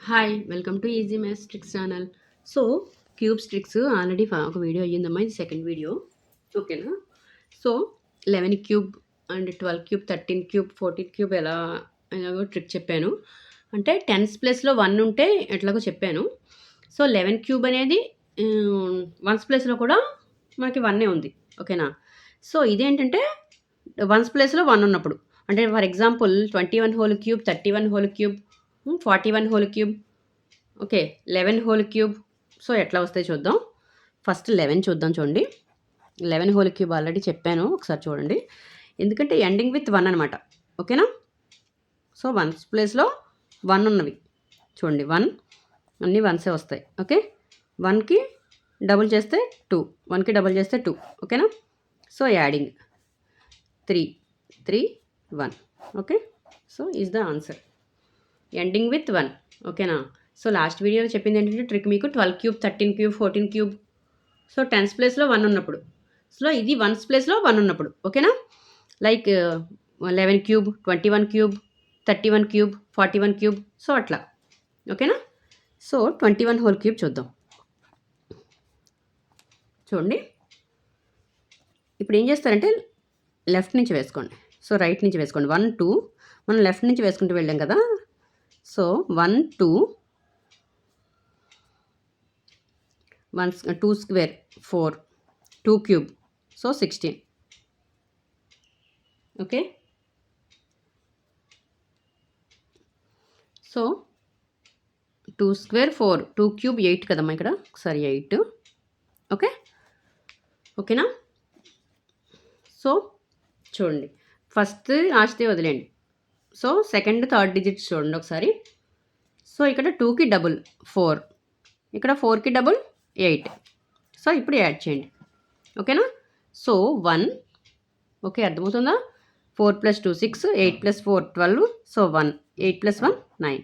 Hi welcome to easy maths tricks channel. So cubes tricks already ఒక video అయ్యిందమ్మా, ఇది second video. ఓకేనా? So 11 cube and 12 cube 13 cube 14 cube ఎలాగో trick చెప్పాను. అంటే tense ప్లేస్లో 1 ఉంటే ఎట్లాగో చెప్పాను. సో 11 క్యూబ్ అనేది వన్స్ ప్లేస్లో కూడా మనకి 1 ఉంది. ఓకేనా? సో ఇదేంటంటే వన్స్ ప్లేస్లో 1 ఉన్నప్పుడు, అంటే for example 21 whole cube 31 whole cube 41 whole cube, okay 11 whole cube. So ఎట్లా వస్తాయి చూద్దాం. ఫస్ట్ 11 చూద్దాం. చూడండి, 11 హోల్ క్యూబ్ ఆల్రెడీ చెప్పాను, ఒకసారి చూడండి. ఎందుకంటే ఎండింగ్ విత్ 1 అనమాట. ఓకేనా? సో వన్స్ ప్లేస్లో 1 ఉన్నవి చూడండి. 1 అన్నీ వన్సే వస్తాయి. ఓకే, 1కి డబుల్ చేస్తే 2, 1కి డబుల్ చేస్తే 2. ఓకేనా? So adding 3 3 1. Okay, so is the answer ending with 1. ఓకేనా? సో లాస్ట్ వీడియోలో చెప్పింది ఏంటంటే ట్రిక్ మీకు 12 cube 13 cube 14 cube, so tens ప్లేస్లో 1 ఉన్నప్పుడు. సో ఇది వన్స్ ప్లేస్లో 1 ఉన్నప్పుడు. ఓకేనా? Like 11 cube 21 cube 31 cube 41 cube, so అట్లా. ఓకేనా? సో 21 హోల్ క్యూబ్ చూద్దాం. చూడండి, ఇప్పుడు ఏం చేస్తారంటే లెఫ్ట్ నుంచి వేసుకోండి. సో రైట్ నుంచి వేసుకోండి. 1 2 మనం లెఫ్ట్ నుంచి వేసుకుంటూ వెళ్ళాం కదా. So 1 2 2 square 4 2 cube, so 16. Okay, so 2 square 4 2 cube 8 కదమ్మా ఇక్కడ, ఒకసారి 8. ఓకే, ఓకేనా? సో చూడండి, ఫస్ట్ లాస్ట్ వదిలేండి. సో సెకండ్ థర్డ్ డిజిట్స్ చూడండి ఒకసారి. సో ఇక్కడ 2కి డబుల్ 4, ఇక్కడ 4కి డబుల్ 8. సో ఇప్పుడు యాడ్ చేయండి. ఓకేనా? సో 1, ఓకే అర్థమవుతుందా? 4 + 2 6, 8 + 4 12, so 1 8 + 1 9.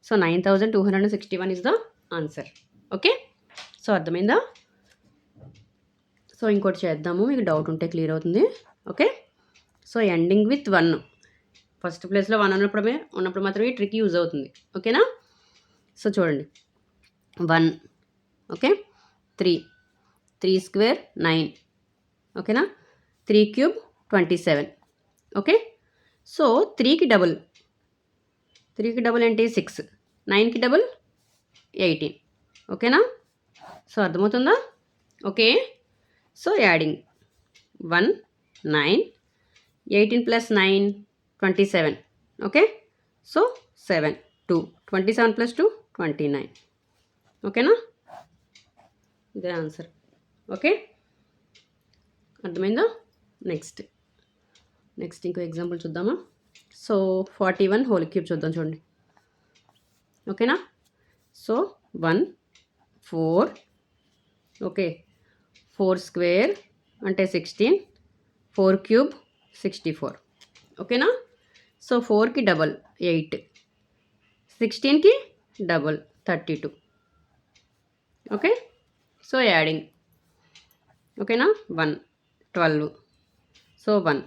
So 9261 is the answer. Okay, so అర్థమైందా? సో ఇంకోటి చేద్దాము, మీకు డౌట్ ఉంటే క్లియర్ అవుతుంది. Okay, so ending with 1, first ప్లేస్లో 1 ఉన్నప్పుడు మాత్రమే ట్రిక్ యూజ్ అవుతుంది. ఓకేనా? సో చూడండి 1, ఓకే 3 3 స్క్వేర్ 9. ఓకేనా? 3 క్యూబ్ 27. ఓకే, సో 3కి డబుల్ ఏంటి 6, 9కి డబుల్ 18. ఓకేనా? సో అర్థమవుతుందా? Okay, so adding 1 9 18 + 9 27. Okay, so 7 2 27 + 2 29. ఓకేనా? ఇదే ఆన్సర్. ఓకే, అర్థమైందా? నెక్స్ట్ ఇంకో ఎగ్జాంపుల్ చూద్దామా. సో 41 హోల్ క్యూబ్ చూద్దాం. చూడండి, ఓకేనా? సో 1 4, ఓకే 4 స్క్వేర్ అంటే 16, 4 క్యూబ్ 64. ఓకేనా? సో 4కి డబల్ 8, 16కి డబల్ 32. ఓకే, సో యాడింగ్, ఓకేనా 1 12, సో 1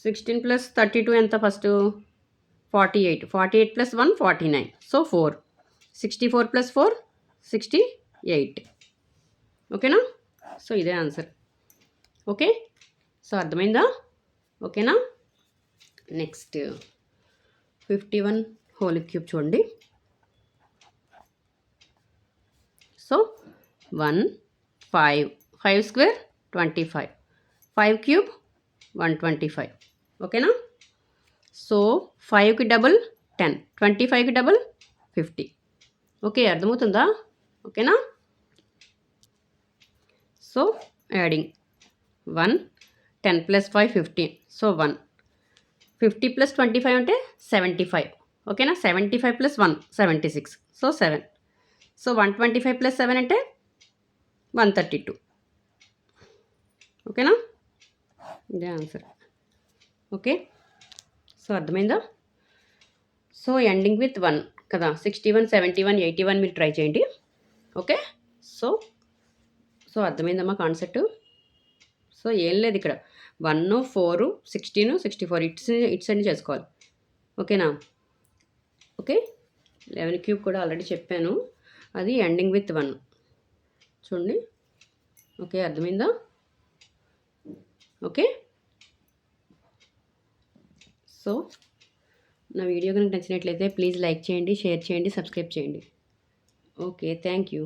16 + 32 ఎంత ఫస్ట్ 48, 48 + 1 49, సో 4 64 + 4 68. ఓకేనా? సో ఇదే ఆన్సర్. ఓకే, సో అర్థమైందా? ఓకేనా? నెక్స్ట్ 51 హోల్ క్యూబ్ చూడండి. So 1 5 5 square 25, 5 cube 125. ఓకేనా? సో 5కి డబుల్ 10, 25కి డబుల్ 50. ఓకే అర్థమవుతుందా? ఓకేనా? సో యాడింగ్ 1 10 + 5 15, సో 1 50 + 25 అంటే 75. ఓకేనా? 75 + 1 76, సో 7. సో 125 + 7 అంటే 132. ఓకేనా? ఇదే ఆన్సర్. ఓకే, సో అర్థమైందా? సో ఎండింగ్ విత్ 1 కదా, 61 71 81 మీరు ట్రై చేయండి. ఓకే, సో అర్థమైందమ్మా కాన్సెప్ట్. సో ఏం లేదు ఇక్కడ 1 4 16 64 ఇట్స్ అన్ని చేసుకోవాలి. ఓకేనా? ఓకే, 11 క్యూబ్ కూడా ఆల్రెడీ చెప్పాను. అది ఎండింగ్ విత్ 1 చూడండి. ఓకే, అర్థమైందా? ఓకే. సో నా వీడియో కనుక నచ్చినట్లయితే ప్లీజ్ లైక్ చేయండి, షేర్ చేయండి, సబ్స్క్రైబ్ చేయండి. Okay, thank you.